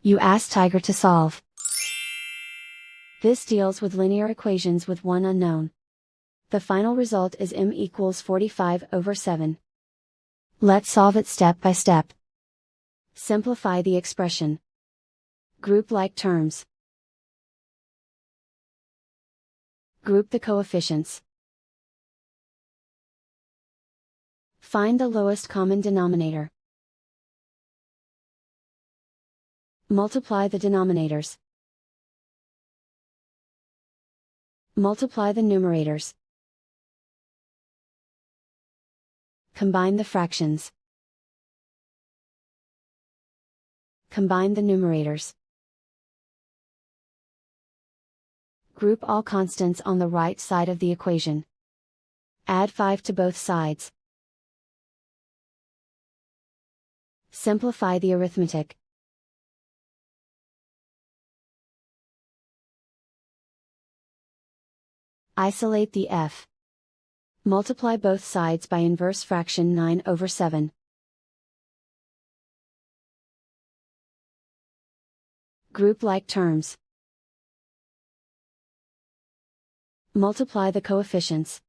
You ask Tiger to solve. This deals with linear equations with one unknown. The final result is m equals 45/7. Let's solve it step by step. Simplify the expression. Group like terms. Group the coefficients. Find the lowest common denominator. Multiply the denominators. Multiply the numerators. Combine the fractions. Combine the numerators. Group all constants on the right side of the equation. Add 5 to both sides. Simplify the arithmetic. Isolate the f. Multiply both sides by inverse fraction 9/7. Group like terms. Multiply the coefficients.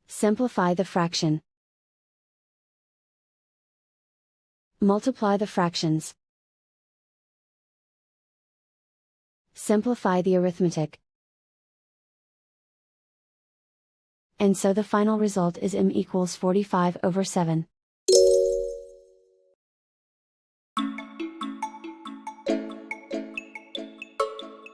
Simplify the fraction. Multiply the fractions. Simplify the arithmetic. And so the final result is m equals 45/7.